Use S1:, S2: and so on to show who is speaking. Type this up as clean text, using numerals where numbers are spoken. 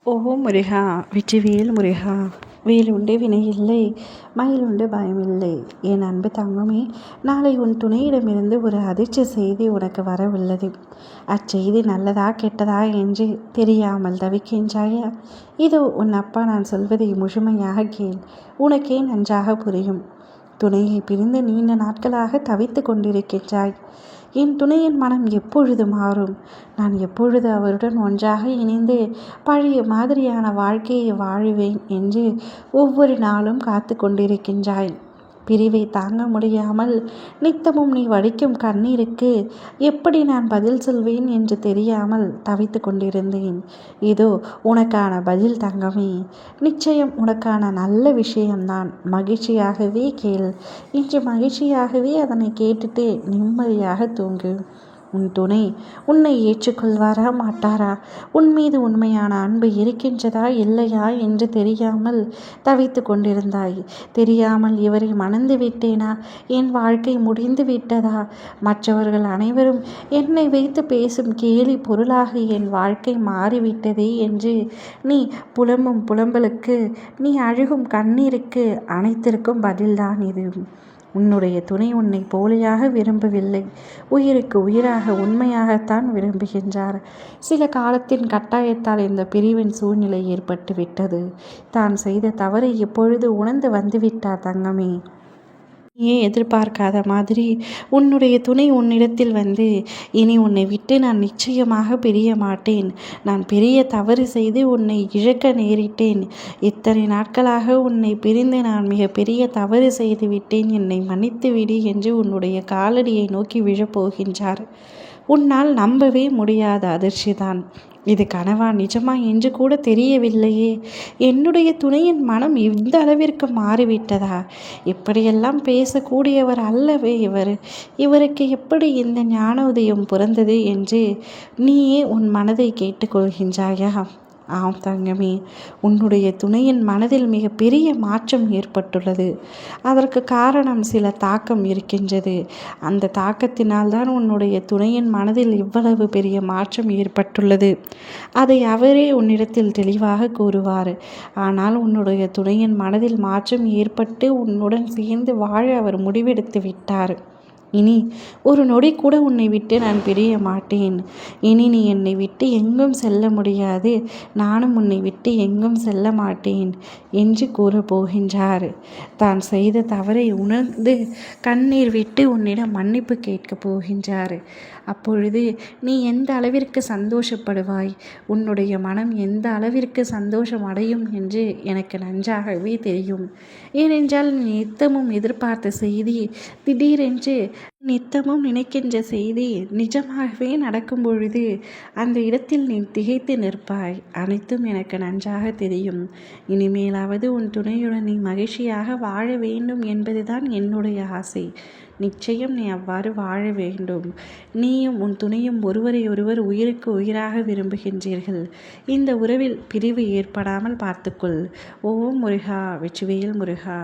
S1: ஓ முருகா! வெற்றிவேல் முருகா! வேலுண்டு வினையில்லை, மயிலுண்டு பயமில்லை. என் அன்பு தங்கமே, நாளை உன் துணையிடமிருந்து ஒரு அதிர்ச்சி செய்தி உனக்கு வரவுள்ளது. அச்செய்தி நல்லதா கெட்டதா என்று தெரியாமல் தவிக்கின்றாயா? இதோ உன் அப்பா நான் சொல்வதை முழுமையாக கேள். உனக்கே நன்றாக புரியும். துணையை பிரிந்து நீண்ட நாட்களாக தவித்து கொண்டிருக்கின்றாய். என் துணையின் மனம் எப்பொழுது மாறும்? நான் எப்பொழுது அவருடன் ஒன்றாக இணைந்து பழைய மாதிரியான வாழ்க்கையை வாழுவேன் என்று ஒவ்வொரு நாளும் காத்து கொண்டிருக்கின்றாய். பிரிவை தாங்க முடியாமல் நித்தமும் நீ வடிக்கும் கண்ணீருக்கு எப்படி நான் பதில் சொல்வேன் என்று தெரியாமல் தவித்து கொண்டிருந்தேன். இதோ உனக்கான பதில் தங்கமே. நிச்சயம் உனக்கான நல்ல விஷயம்தான். மகிழ்ச்சியாகவே கேள். இன்று மகிழ்ச்சியாகவே அதனை கேட்டுட்டு நிம்மதியாக தூங்கு. உன் துணை உன்னை ஏற்றுக்கொள்வாரா மாட்டாரா? உன் மீது உண்மையான அன்பு இருக்கின்றதா இல்லையா என்று தெரியாமல் தவித்து கொண்டிருந்தாய். தெரியாமல் இவரை மணந்து விட்டேனா? என் வாழ்க்கை முடிந்து விட்டதா? மற்றவர்கள் அனைவரும் என்னை வைத்து பேசும் கேலி பொருளாக என் வாழ்க்கை மாறிவிட்டதே என்று நீ புலம்பும் புலம்பலுக்கு, நீ அழுகும் கண்ணீருக்கு அனைத்திற்கும் பதில்தான் இது. உன்னுடைய துணை உன்னை போலியாக விரும்பவில்லை. உயிருக்கு உயிராக உண்மையாகத்தான் விரும்புகின்றார். சில காலத்தின் கட்டாயத்தால் இந்த பிரிவின் சூழ்நிலை ஏற்பட்டு விட்டது. தான் செய்த தவறை இப்பொழுது உணர்ந்து வந்துவிட்டார் தங்கமே. நீயே எதிர்பார்க்காத மாதிரி உன்னுடைய துணை உன்னிடத்தில் வந்து, இனி உன்னை விட்டு நான் நிச்சயமாக பிரிய மாட்டேன். நான் பெரிய தவறு செய்து உன்னை இழக்க நேரிட்டேன். இத்தனை நாட்களாக உன்னை பிரிந்து நான் மிக பெரிய தவறு செய்து விட்டேன். என்னை மன்னித்து விடு என்று உன்னுடைய காலடியை நோக்கி விழப்போகின்றார். உன்னால் நம்பவே முடியாத அதிர்ச்சிதான். இது கனவா நிஜமா என்று கூட தெரியவில்லையே. என்னுடைய துணையின் மனம் இந்த அளவிற்கு மாறிவிட்டதா? இப்படியெல்லாம் பேசக்கூடியவர் அல்லவே இவர். இவருக்கு எப்படி இந்த ஞான உதயம் பிறந்தது என்று நீயே உன் மனதை கேட்டுக்கொள்கின்றாயா? ஆம் தங்கமே, உன்னுடைய துணையின் மனதில் மிக பெரிய மாற்றம் ஏற்பட்டுள்ளது. அதற்கு காரணம் சில தாக்கம் இருக்கின்றது. அந்த தாக்கத்தினால்தான் உன்னுடைய துணையின் மனதில் இவ்வளவு பெரிய மாற்றம் ஏற்பட்டுள்ளது. அதை அவரே உன்னிடத்தில் தெளிவாக கூறுவார். ஆனால் உன்னுடைய துணையின் மனதில் மாற்றம் ஏற்பட்டு உன்னுடன் சேர்ந்து வாழ அவர் முடிவெடுத்து விட்டார். இனி ஒரு நொடி கூட உன்னை விட்டு நான் பிரிய மாட்டேன். இனி நீ என்னை விட்டு எங்கும் செல்ல முடியாது. நானும் உன்னை விட்டு எங்கும் செல்ல மாட்டேன் என்று கூறப்போகின்றார். தான் செய்த தவறை உணர்ந்து கண்ணீர் விட்டு உன்னிடம் மன்னிப்பு கேட்கப் போகின்றார். அப்பொழுது நீ எந்த அளவிற்கு சந்தோஷப்படுவாய், உன்னுடைய மனம் எந்த அளவிற்கு சந்தோஷம் அடையும் என்று எனக்கு நன்றாகவே தெரியும். ஏனென்றால் நீ நித்தமும் எதிர்பார்த்த செய்தி திடீரென்று நித்தமும் நினைக்கின்ற செய்தி நிஜமாகவே நடக்கும் பொழுது அந்த இடத்தில் நீ திகைத்து நிற்பாய். அனைத்தும் எனக்கு நன்றாக தெரியும். இனிமேலாவது உன் துணையுடன் நீ மகிழ்ச்சியாக வாழ வேண்டும் என்பதுதான் என்னுடைய ஆசை. நிச்சயம் நீ அவ்வாறு வாழ வேண்டும். நீயும் உன் துணையும் ஒருவரை ஒருவர் உயிருக்கு உயிராக விரும்புகின்றீர்கள். இந்த உறவில் பிரிவு ஏற்படாமல் பார்த்துக்கொள். ஓம் முருகா! வெற்றிவேல் முருகா!